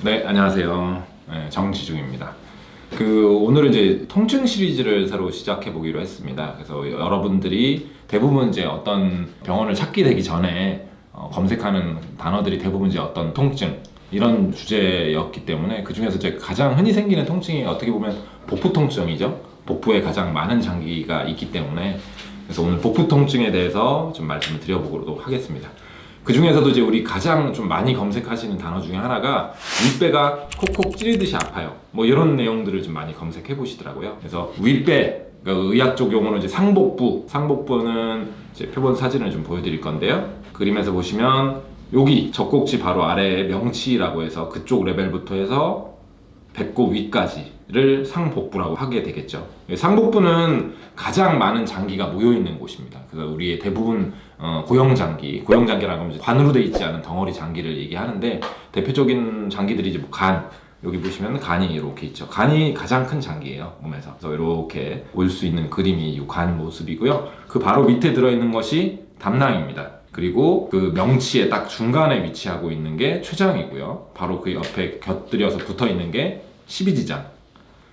네, 안녕하세요. 네, 정지중입니다. 오늘은 이제 통증 시리즈를 새로 시작해 보기로 했습니다. 그래서 여러분들이 대부분 이제 어떤 병원을 찾게 되기 전에 검색하는 단어들이 대부분 이제 어떤 통증 이런 주제였기 때문에 그 중에서 이제 가장 흔히 생기는 통증이 어떻게 보면 복부 통증이죠. 복부에 가장 많은 장기가 있기 때문에 그래서 오늘 복부 통증에 대해서 좀 말씀을 드려보도록 하겠습니다. 그 중에서도 이제 우리 가장 좀 많이 검색하시는 단어 중에 하나가 윗배가 콕콕 찌르듯이 아파요. 뭐 이런 내용들을 좀 많이 검색해 보시더라고요. 그래서 윗배, 그러니까 의학적 용어로 이제 상복부는 이제 표본 사진을 좀 보여드릴 건데요. 그림에서 보시면 여기 젖꼭지 바로 아래에 명치라고 해서 그쪽 레벨부터 해서 배꼽 위까지를 상복부라고 하게 되겠죠. 상복부는 가장 많은 장기가 모여있는 곳입니다. 그래서 우리의 대부분 고형장기라고 하면 관으로 돼 있지 않은 덩어리 장기를 얘기하는데 대표적인 장기들이 이제 간, 여기 보시면 간이 이렇게 있죠. 간이 가장 큰 장기예요, 몸에서. 그래서 이렇게 볼 수 있는 그림이 이 간 모습이고요. 그 바로 밑에 들어있는 것이 담낭입니다. 그리고 그 명치의 딱 중간에 위치하고 있는 게 췌장이고요. 바로 그 옆에 곁들여서 붙어 있는 게 십이지장.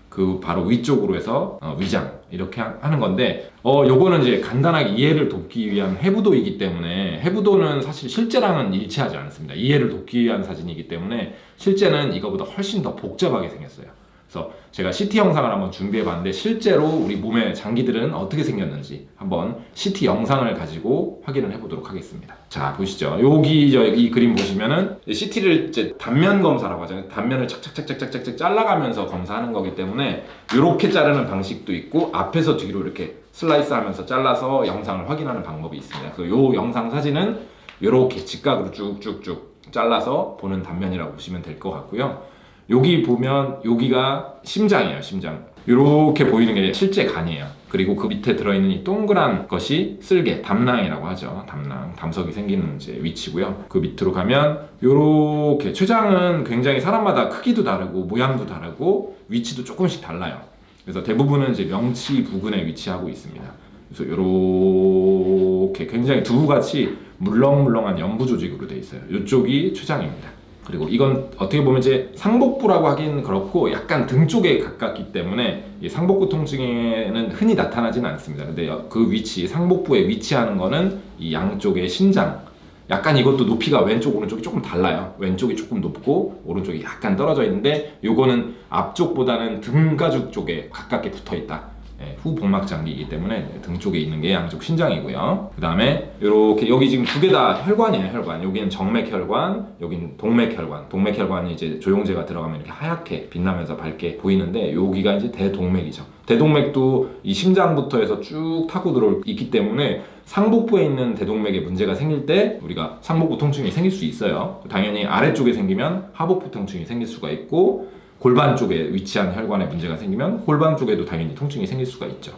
그 바로 위쪽으로 해서 위장 이렇게 하는 건데 요거는 이제 간단하게 이해를 돕기 위한 해부도이기 때문에 해부도는 사실 실제랑은 일치하지 않습니다. 이해를 돕기 위한 사진이기 때문에 실제는 이거보다 훨씬 더 복잡하게 생겼어요. 그래서 제가 CT 영상을 한번 준비해 봤는데 실제로 우리 몸의 장기들은 어떻게 생겼는지 한번 CT 영상을 가지고 확인을 해보도록 하겠습니다. 자, 보시죠. 여기 이 그림 보시면은 CT를 이제 단면 검사라고 하잖아요. 단면을 착착착착착착 잘라가면서 검사하는 거기 때문에 이렇게 자르는 방식도 있고 앞에서 뒤로 이렇게 슬라이스 하면서 잘라서 영상을 확인하는 방법이 있습니다. 그래서 이 영상 사진은 이렇게 직각으로 쭉쭉쭉 잘라서 보는 단면이라고 보시면 될 것 같고요. 여기 보면 여기가 심장이에요. 심장. 이렇게 보이는 게 실제 간이에요. 그리고 그 밑에 들어있는 이 동그란 것이 쓸개, 담낭이라고 하죠. 담낭, 담석이 생기는 이제 위치고요. 그 밑으로 가면 이렇게 췌장은 굉장히 사람마다 크기도 다르고 모양도 다르고 위치도 조금씩 달라요. 그래서 대부분은 이제 명치 부근에 위치하고 있습니다. 그래서 이렇게 굉장히 두부같이 물렁물렁한 연부 조직으로 되어 있어요. 이쪽이 췌장입니다. 그리고 이건 어떻게 보면 이제 상복부라고 하긴 그렇고 약간 등 쪽에 가깝기 때문에 이 상복부 통증에는 흔히 나타나지는 않습니다. 근데 그 위치, 상복부에 위치하는 거는 이 양쪽의 신장. 약간 이것도 높이가 왼쪽, 오른쪽이 조금 달라요. 왼쪽이 조금 높고 오른쪽이 약간 떨어져 있는데 요거는 앞쪽보다는 등가죽 쪽에 가깝게 붙어 있다. 후복막장기이기 때문에 등 쪽에 있는 게 양쪽 신장이고요. 그 다음에 이렇게 여기 지금 두 개 다 혈관이에요. 혈관. 여기는 정맥혈관, 여기는 동맥혈관. 동맥혈관이 이제 조영제가 들어가면 이렇게 하얗게 빛나면서 밝게 보이는데 여기가 이제 대동맥이죠. 대동맥도 이 심장부터 해서 쭉 타고 있기 때문에 상복부에 있는 대동맥에 문제가 생길 때 우리가 상복부 통증이 생길 수 있어요. 당연히 아래쪽에 생기면 하복부 통증이 생길 수가 있고 골반 쪽에 위치한 혈관에 문제가 생기면 골반 쪽에도 당연히 통증이 생길 수가 있죠.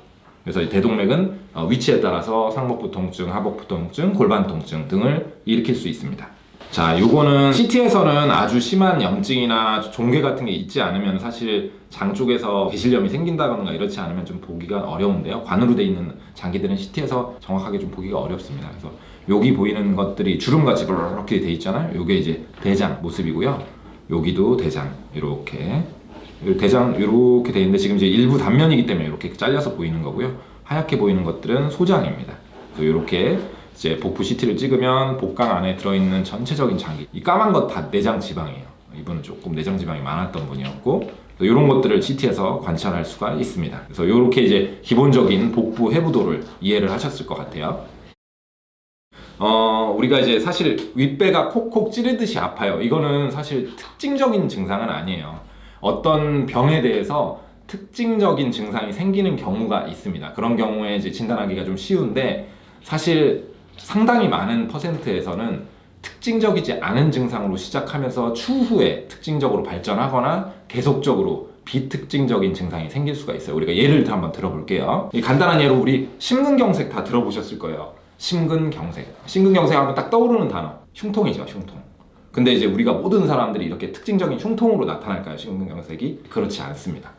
그래서 이 대동맥은 위치에 따라서 상복부 통증, 하복부 통증, 골반 통증 등을 일으킬 수 있습니다. 자, 요거는 CT에서는 아주 심한 염증이나 종괴 같은 게 있지 않으면 사실 장 쪽에서 개실염이 생긴다거나 이렇지 않으면 좀 보기가 어려운데요. 관으로 돼 있는 장기들은 CT에서 정확하게 좀 보기가 어렵습니다. 그래서 여기 보이는 것들이 주름같이 이렇게 돼 있잖아요. 요게 이제 대장 모습이고요. 여기도 대장 이렇게 대장 이렇게 돼 있는데 지금 이제 일부 단면이기 때문에 이렇게 잘려서 보이는 거고요. 하얗게 보이는 것들은 소장입니다. 그래서 이렇게 이제 복부 CT를 찍으면 복강 안에 들어있는 전체적인 장기, 이 까만 것 다 내장 지방이에요. 이분은 조금 내장 지방이 많았던 분이었고 이런 것들을 CT에서 관찰할 수가 있습니다. 그래서 이렇게 이제 기본적인 복부 해부도를 이해를 하셨을 것 같아요. 우리가 이제 사실 윗배가 콕콕 찌르듯이 아파요. 이거는 사실 특징적인 증상은 아니에요. 어떤 병에 대해서 특징적인 증상이 생기는 경우가 있습니다. 그런 경우에 이제 진단하기가 좀 쉬운데 사실 상당히 많은 퍼센트에서는 특징적이지 않은 증상으로 시작하면서 추후에 특징적으로 발전하거나 계속적으로 비특징적인 증상이 생길 수가 있어요. 우리가 예를 한번 들어볼게요. 간단한 예로 우리 심근경색 다 들어보셨을 거예요. 심근경색 하면 딱 떠오르는 단어 흉통이죠. 흉통. 근데 이제 우리가 모든 사람들이 이렇게 특징적인 흉통으로 나타날까요? 심근경색이? 그렇지 않습니다.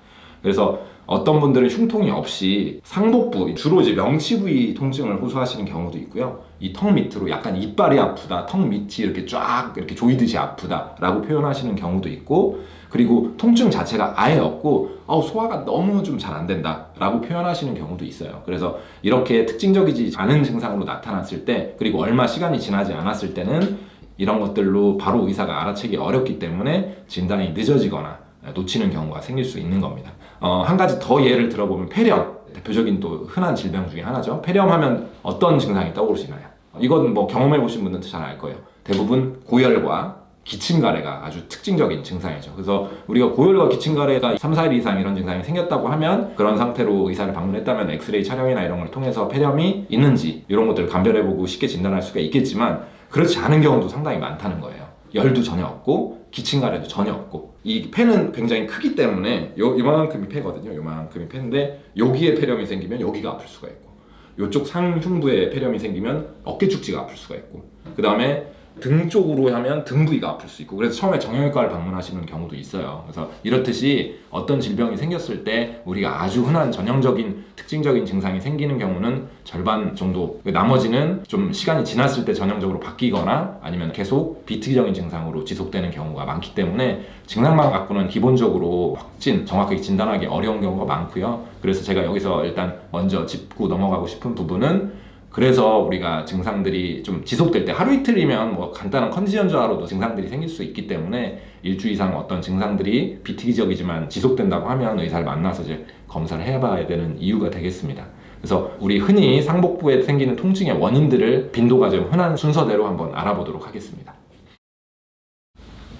그래서 어떤 분들은 흉통이 없이 상복부, 주로 이제 명치 부위 통증을 호소하시는 경우도 있고요. 이 턱 밑으로 약간 이빨이 아프다, 턱 밑이 이렇게 쫙 이렇게 조이듯이 아프다라고 표현하시는 경우도 있고, 그리고 통증 자체가 아예 없고 소화가 너무 좀 잘 안 된다라고 표현하시는 경우도 있어요. 그래서 이렇게 특징적이지 않은 증상으로 나타났을 때, 그리고 얼마 시간이 지나지 않았을 때는 이런 것들로 바로 의사가 알아채기 어렵기 때문에 진단이 늦어지거나 놓치는 경우가 생길 수 있는 겁니다. 한 가지 더 예를 들어보면 폐렴, 대표적인 또 흔한 질병 중에 하나죠. 폐렴하면 어떤 증상이 떠오르시나요? 이건 뭐 경험해 보신 분들은 잘 알 거예요. 대부분 고열과 기침가래가 아주 특징적인 증상이죠. 그래서 우리가 고열과 기침가래가 3, 4일 이상 이런 증상이 생겼다고 하면, 그런 상태로 의사를 방문했다면 엑스레이 촬영이나 이런 걸 통해서 폐렴이 있는지 이런 것들을 감별해보고 쉽게 진단할 수가 있겠지만, 그렇지 않은 경우도 상당히 많다는 거예요. 열도 전혀 없고 기침가래도 전혀 없고, 이 폐는 굉장히 크기 때문에 요만큼이 폐거든요. 요만큼이 폐인데 여기에 폐렴이 생기면 여기가 아플 수가 있고, 요쪽 상흉부에 폐렴이 생기면 어깨 축지가 아플 수가 있고, 그 다음에 등 쪽으로 하면 등 부위가 아플 수 있고, 그래서 처음에 정형외과를 방문하시는 경우도 있어요. 그래서 이렇듯이 어떤 질병이 생겼을 때 우리가 아주 흔한 전형적인 특징적인 증상이 생기는 경우는 절반 정도, 나머지는 좀 시간이 지났을 때 전형적으로 바뀌거나 아니면 계속 비특이적인 증상으로 지속되는 경우가 많기 때문에, 증상만 갖고는 기본적으로 정확하게 진단하기 어려운 경우가 많고요. 그래서 제가 여기서 일단 먼저 짚고 넘어가고 싶은 부분은, 그래서 우리가 증상들이 좀 지속될 때, 하루 이틀이면 뭐 간단한 컨디션 저하로도 증상들이 생길 수 있기 때문에 일주 이상 어떤 증상들이 비특이적이지만 지속된다고 하면 의사를 만나서 이제 검사를 해봐야 되는 이유가 되겠습니다. 그래서 우리 흔히 상복부에 생기는 통증의 원인들을 빈도가 좀 흔한 순서대로 한번 알아보도록 하겠습니다.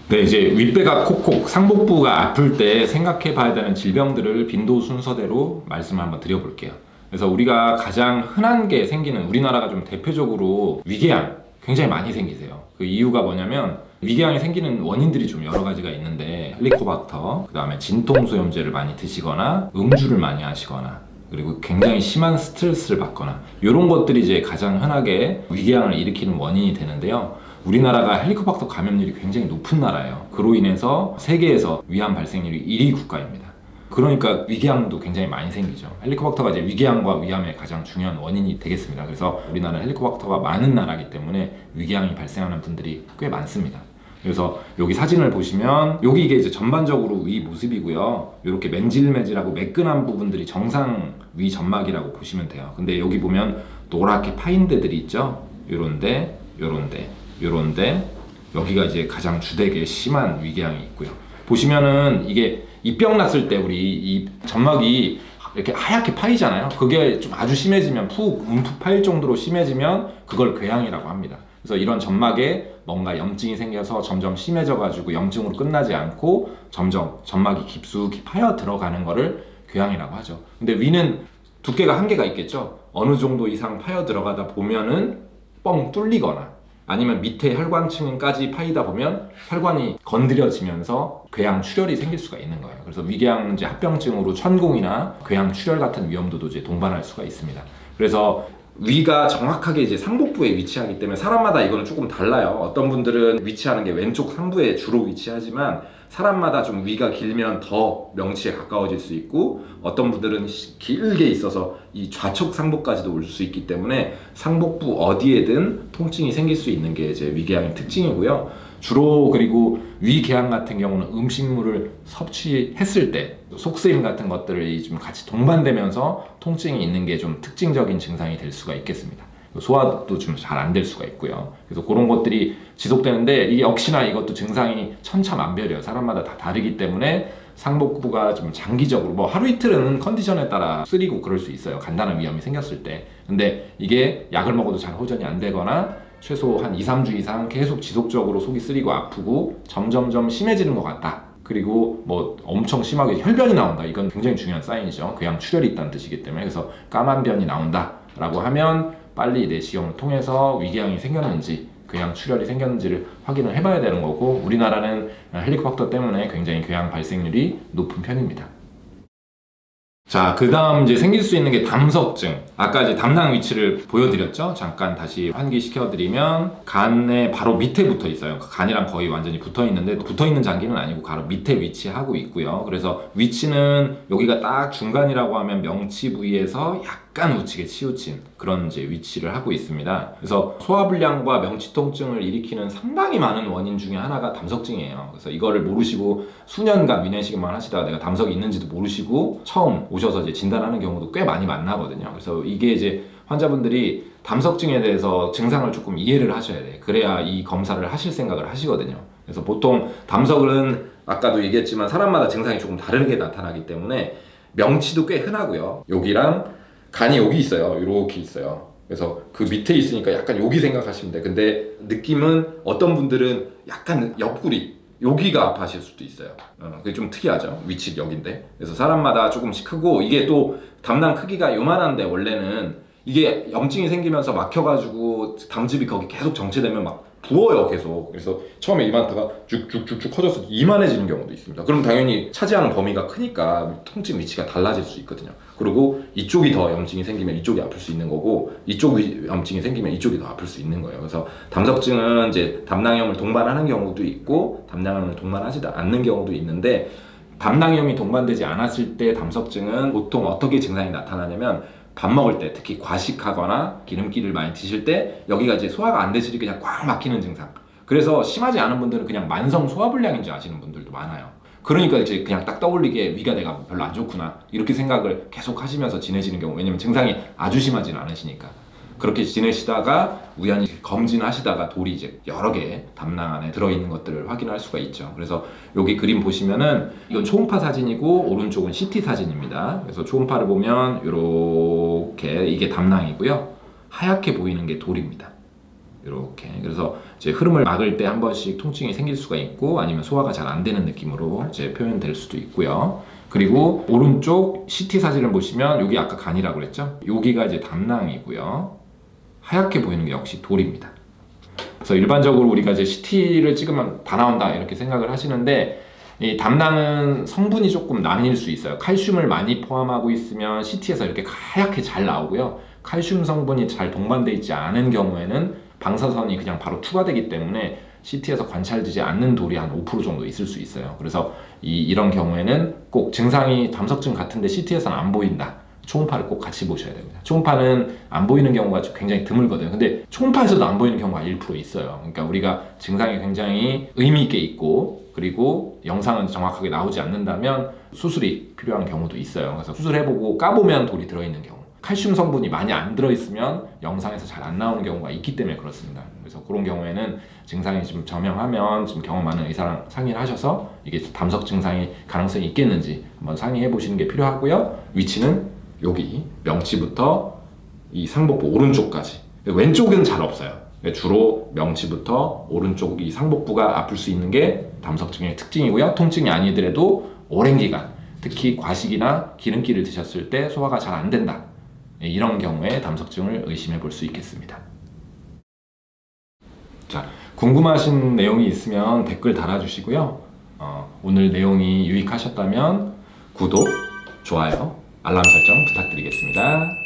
네, 이제 윗배가 콕콕, 상복부가 아플 때 생각해 봐야 되는 질병들을 빈도 순서대로 말씀을 한번 드려볼게요. 그래서 우리가 가장 흔한 게 생기는, 우리나라가 좀 대표적으로 위궤양 굉장히 많이 생기세요. 그 이유가 뭐냐면, 위궤양이 생기는 원인들이 좀 여러 가지가 있는데, 헬리코박터, 그 다음에 진통소염제를 많이 드시거나 음주를 많이 하시거나, 그리고 굉장히 심한 스트레스를 받거나, 이런 것들이 이제 가장 흔하게 위궤양을 일으키는 원인이 되는데요. 우리나라가 헬리코박터 감염률이 굉장히 높은 나라예요. 그로 인해서 세계에서 위암 발생률이 1위 국가입니다. 그러니까 위궤양도 굉장히 많이 생기죠. 헬리코박터가 이제 위궤양과 위암의 가장 중요한 원인이 되겠습니다. 그래서 우리나라는 헬리코박터가 많은 나라이기 때문에 위궤양이 발생하는 분들이 꽤 많습니다. 그래서 여기 사진을 보시면, 여기 이게 이제 전반적으로 위 모습이고요. 이렇게 맨질맨질하고 매끈한 부분들이 정상 위 점막이라고 보시면 돼요. 근데 여기 보면 노랗게 파인 데들이 있죠. 요런데, 요런데, 요런데, 여기가 이제 가장 주되게 심한 위궤양이 있고요. 보시면은 이게 입병 났을 때 우리 이 점막이 이렇게 하얗게 파이잖아요. 그게 좀 아주 심해지면, 움푹 파일 정도로 심해지면 그걸 궤양이라고 합니다. 그래서 이런 점막에 뭔가 염증이 생겨서 점점 심해져 가지고 염증으로 끝나지 않고 점점 점막이 깊숙이 파여 들어가는 거를 궤양이라고 하죠. 근데 위는 두께가 한계가 있겠죠. 어느 정도 이상 파여 들어가다 보면은 뻥 뚫리거나, 아니면 밑에 혈관층까지 파이다 보면 혈관이 건드려지면서 궤양 출혈이 생길 수가 있는 거예요. 그래서 위궤양제 합병증으로 천공이나 궤양 출혈 같은 위험도도 이제 동반할 수가 있습니다. 그래서 위가 정확하게 이제 상복부에 위치하기 때문에 사람마다 이거는 조금 달라요. 어떤 분들은 위치하는 게 왼쪽 상부에 주로 위치하지만, 사람마다 좀 위가 길면 더 명치에 가까워질 수 있고, 어떤 분들은 길게 있어서 이 좌측 상부까지도 올 수 있기 때문에 상복부 어디에든 통증이 생길 수 있는 게 이제 위궤양의 특징이고요. 주로 그리고 위궤양 같은 경우는 음식물을 섭취했을 때 속쓰림 같은 것들이 좀 같이 동반되면서 통증이 있는 게 좀 특징적인 증상이 될 수가 있겠습니다. 소화도 좀 잘 안 될 수가 있고요. 그래서 그런 것들이 지속되는데, 이게 역시나 이것도 증상이 천차만별이에요. 사람마다 다 다르기 때문에 상복부가 좀 장기적으로, 뭐 하루 이틀은 컨디션에 따라 쓰리고 그럴 수 있어요. 간단한 위험이 생겼을 때. 근데 이게 약을 먹어도 잘 호전이 안 되거나 최소 한 2, 3주 이상 계속 지속적으로 속이 쓰리고 아프고 점점점 심해지는 것 같다. 그리고 뭐 엄청 심하게 혈변이 나온다. 이건 굉장히 중요한 사인이죠. 궤양 출혈이 있다는 뜻이기 때문에. 그래서 까만 변이 나온다 라고 하면 빨리 내시경을 통해서 위궤양이 생겼는지, 궤양 출혈이 생겼는지를 확인을 해봐야 되는 거고, 우리나라는 헬리코박터 때문에 굉장히 궤양 발생률이 높은 편입니다. 자, 그 다음 이제 생길 수 있는 게 담석증. 아까 이제 담낭 위치를 보여드렸죠? 잠깐 다시 환기시켜드리면 간의 바로 밑에 붙어 있어요. 간이랑 거의 완전히 붙어 있는데, 붙어 있는 장기는 아니고 바로 밑에 위치하고 있고요. 그래서 위치는 여기가 딱 중간이라고 하면 명치 부위에서 약간 우측에 치우친 그런 이제 위치를 하고 있습니다. 그래서 소화불량과 명치 통증을 일으키는 상당히 많은 원인 중에 하나가 담석증이에요. 그래서 이거를 모르시고 수년간 위내시경만 하시다가 내가 담석이 있는지도 모르시고 처음 오셔서 이제 진단하는 경우도 꽤 많이 만나거든요. 그래서 이게 이제 환자분들이 담석증에 대해서 증상을 조금 이해를 하셔야 돼요. 그래야 이 검사를 하실 생각을 하시거든요. 그래서 보통 담석은 아까도 얘기했지만 사람마다 증상이 조금 다르게 나타나기 때문에 명치도 꽤 흔하고요. 여기랑 간이 여기 있어요. 이렇게 있어요. 그래서 그 밑에 있으니까 약간 여기 생각하시면 돼요. 근데 느낌은 어떤 분들은 약간 옆구리 여기가 아파하실 수도 있어요. 그게 좀 특이하죠. 위치 여긴데. 그래서 사람마다 조금씩 크고 이게 또 담낭 크기가 요만한데 원래는 이게 염증이 생기면서 막혀가지고 담즙이 거기 계속 정체되면 막 부어요 계속. 그래서 처음에 이만하다가 쭉쭉쭉쭉 커져서 이만해지는 경우도 있습니다. 그럼 당연히 차지하는 범위가 크니까 통증 위치가 달라질 수 있거든요. 그리고 이쪽이 더 염증이 생기면 이쪽이 아플 수 있는 거고 이쪽 염증이 생기면 이쪽이 더 아플 수 있는 거예요. 그래서 담석증은 이제 담낭염을 동반하는 경우도 있고 담낭염을 동반하지 않는 경우도 있는데 담낭염이 동반되지 않았을 때 담석증은 보통 어떻게 증상이 나타나냐면 밥 먹을 때 특히 과식하거나 기름기를 많이 드실 때 여기가 이제 소화가 안 되시니 그냥 꽉 막히는 증상. 그래서 심하지 않은 분들은 그냥 만성 소화불량인 줄 아시는 분들도 많아요. 그러니까 이제 그냥 딱 떠올리게 위가 내가 별로 안 좋구나 이렇게 생각을 계속 하시면서 지내시는 경우, 왜냐면 증상이 아주 심하지는 않으시니까. 그렇게 지내시다가 우연히 검진하시다가 돌이 이제 여러 개 담낭 안에 들어있는 것들을 확인할 수가 있죠. 그래서 여기 그림 보시면은 이건 초음파 사진이고 오른쪽은 CT 사진입니다. 그래서 초음파를 보면 이렇게 이게 담낭이고요. 하얗게 보이는 게 돌입니다. 이렇게. 그래서 이제 흐름을 막을 때 한 번씩 통증이 생길 수가 있고 아니면 소화가 잘 안 되는 느낌으로 이제 표현될 수도 있고요. 그리고 오른쪽 CT 사진을 보시면 여기 아까 간이라고 그랬죠? 여기가 이제 담낭이고요. 하얗게 보이는 게 역시 돌입니다. 그래서 일반적으로 우리가 이제 CT를 찍으면 다 나온다 이렇게 생각을 하시는데 이 담낭은 성분이 조금 나뉠 수 있어요. 칼슘을 많이 포함하고 있으면 CT에서 이렇게 하얗게 잘 나오고요. 칼슘 성분이 잘 동반되어 있지 않은 경우에는 방사선이 그냥 바로 투과되기 때문에 CT에서 관찰되지 않는 돌이 한 5% 정도 있을 수 있어요. 그래서 이런 경우에는 꼭 증상이 담석증 같은데 CT에서는 안 보인다. 초음파를 꼭 같이 보셔야 됩니다. 초음파는 안 보이는 경우가 굉장히 드물거든요. 근데 초음파에서도 안 보이는 경우가 1% 있어요. 그러니까 우리가 증상이 굉장히 의미 있게 있고 그리고 영상은 정확하게 나오지 않는다면 수술이 필요한 경우도 있어요. 그래서 수술해보고 까보면 돌이 들어있는 경우, 칼슘 성분이 많이 안 들어있으면 영상에서 잘 안 나오는 경우가 있기 때문에 그렇습니다. 그래서 그런 경우에는 증상이 좀 저명하면 좀 경험 많은 의사랑 상의를 하셔서 이게 담석 증상이 가능성이 있겠는지 한번 상의해 보시는 게 필요하고요. 위치는 여기 명치부터 이 상복부 오른쪽까지. 왼쪽은 잘 없어요. 주로 명치부터 오른쪽 이 상복부가 아플 수 있는 게 담석증의 특징이고요. 통증이 아니더라도 오랜 기간, 특히 과식이나 기름기를 드셨을 때 소화가 잘 안 된다. 이런 경우에 담석증을 의심해 볼 수 있겠습니다. 자, 궁금하신 내용이 있으면 댓글 달아주시고요. 오늘 내용이 유익하셨다면 구독, 좋아요, 알람 설정 부탁드리겠습니다.